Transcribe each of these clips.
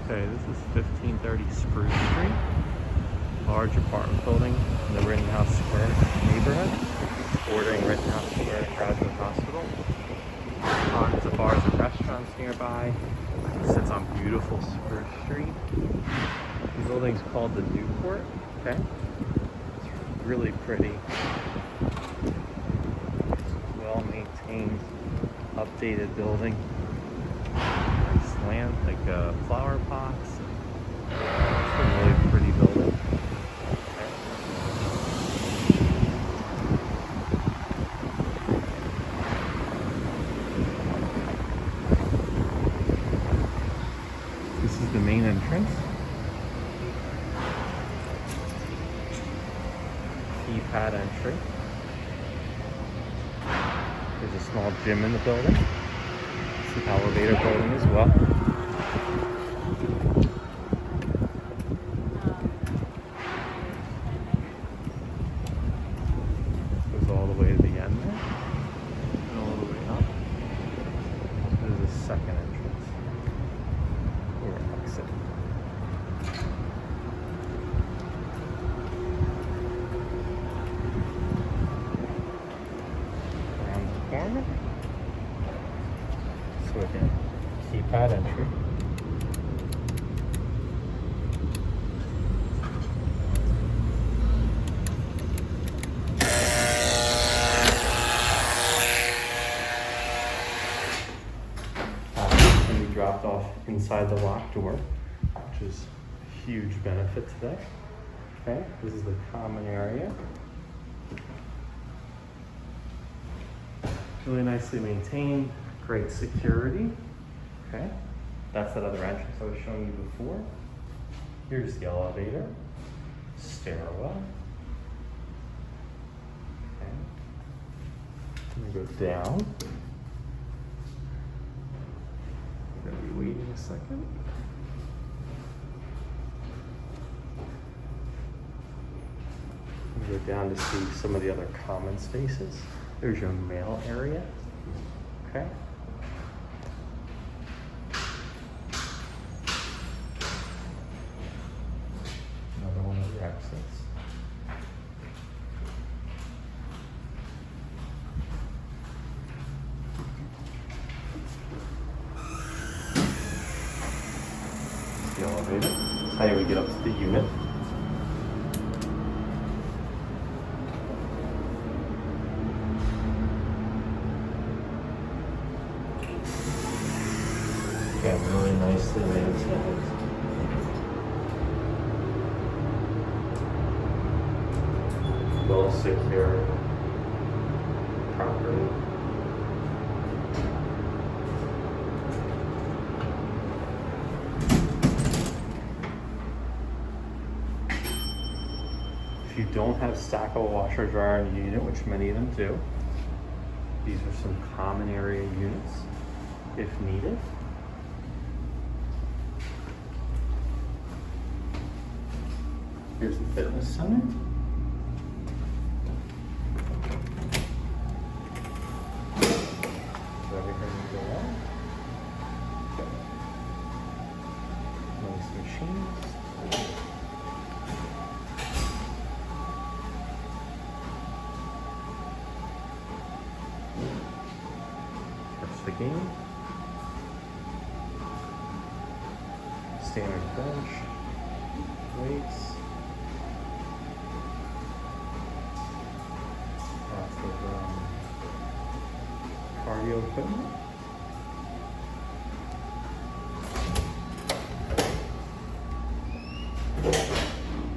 Okay, this is 1530 Spruce Street. Large apartment building in the Rittenhouse Square neighborhood, bordering Rittenhouse Square Graduate Hospital. Tons of bars and restaurants nearby. It sits on beautiful Spruce Street. The building's called the Newport. Okay, it's really pretty. Well maintained, updated building. Nice land, like flower pots. It's a really pretty building. This is the main entrance. Keypad entry. There's a small gym in the building. It's an elevator building as well. Goes all the way to the end there. And all the way up. There's a second entrance. Or exit. Around the corner. So again, keypad entry. Can be dropped off inside the locked door, which is a huge benefit today. Okay, this is the common area. Really nicely maintained, great security. Okay, that's that other entrance I was showing you before. Here's the elevator, stairwell. Okay, I'm gonna go down. I'm gonna be waiting a second. I'm gonna go down to see some of the other common spaces. There's your mail area. Okay. Another one of your exits. The elevator. That's how you would get up to the unit. Again, really nicely maintained. Well secured property. If you don't have stackable washer dryer in the unit, which many of them do, these are some common area units if needed. Here's the fitness center. So everything will go on. Nice machines. That's the game. Standard bench. Weights. Cardio equipment.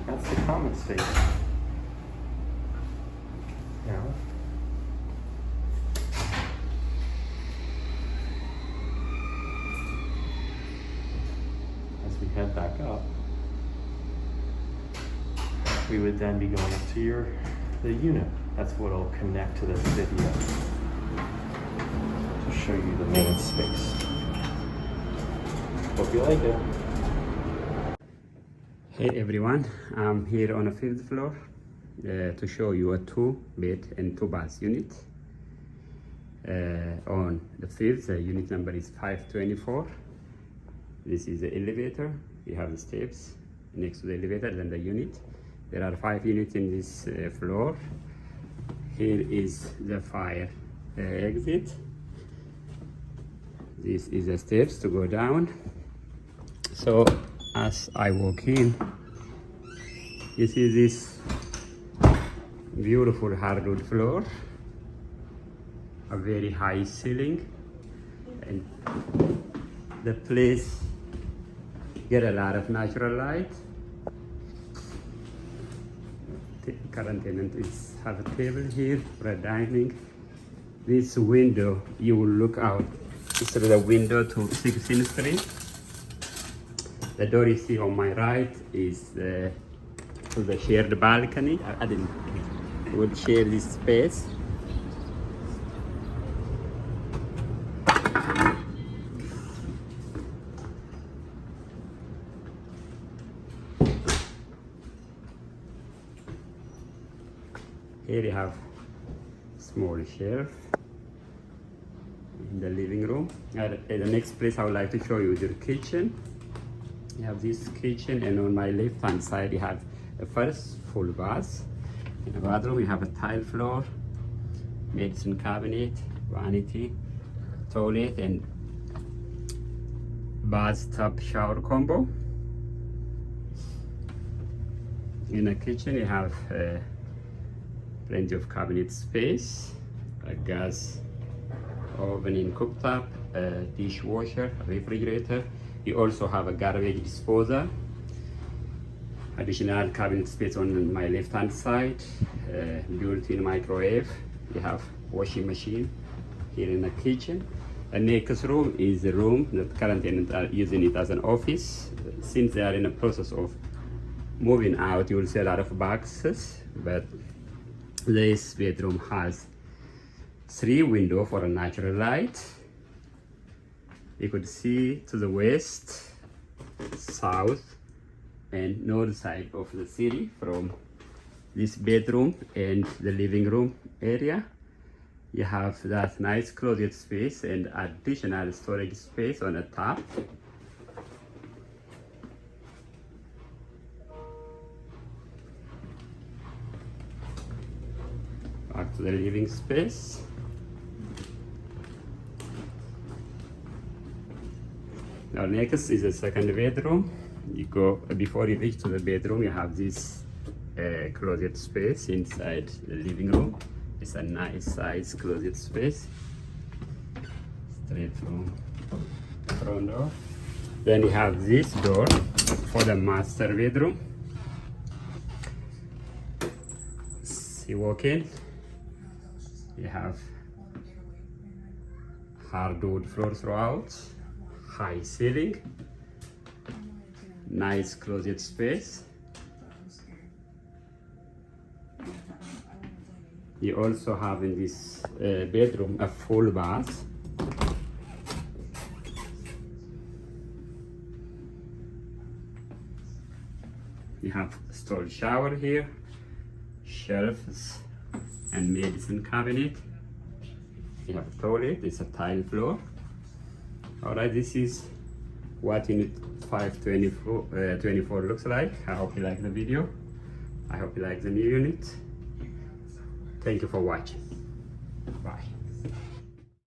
That's the common space. Now, as we head back up, we would then be going up to the unit. That's what will connect to this video to show you the main space. Hope you like it. Hey everyone, I'm here on the 5th floor to show you a 2-bed and 2-bath unit. On the 5th, the unit number is 524. This is the elevator. You have the steps next to the elevator, then the unit. There are 5 units in this floor. Here is the fire exit. This is the steps to go down. So as I walk in, you see this beautiful hardwood floor, a very high ceiling, and the place get a lot of natural light. The current tenant is have a table here for a dining. This window, you will look out through the window to 16th Street. The door you see on my right is to the shared balcony. I would share this space. Here you have small shelf in the living room. The next place I would like to show you is your kitchen. You have this kitchen, and on my left hand side you have a first full bath. In the bathroom you have a tile floor, medicine cabinet, vanity, toilet, and bathtub shower combo. In the kitchen you have plenty of cabinet space, a gas oven in cooktop, a dishwasher, a refrigerator. You also have a garbage disposal, additional cabinet space on my left hand side, built-in microwave. You have washing machine here in the kitchen. The next room is the room that current tenants are using it as an office. Since they are in the process of moving out, you will see a lot of boxes, but this bedroom has 3 windows for a natural light. You could see to the west, south, and north side of the city from this bedroom and the living room area. You have that nice closet space and additional storage space on the top. Back to the living space. Now next is the second bedroom. You go before you reach to the bedroom, you have this closet space inside the living room. It's a nice size closet space, straight from front door. Then you have this door for the master bedroom. You walk in, you have hardwood floor throughout, high ceiling, nice closet space. You also have in this bedroom a full bath. You have storage shower here, shelves and medicine cabinet. You have a toilet, it's a tile floor. Alright, this is what unit 524 looks like. I hope you like the video. I hope you like the new unit. Thank you for watching. Bye.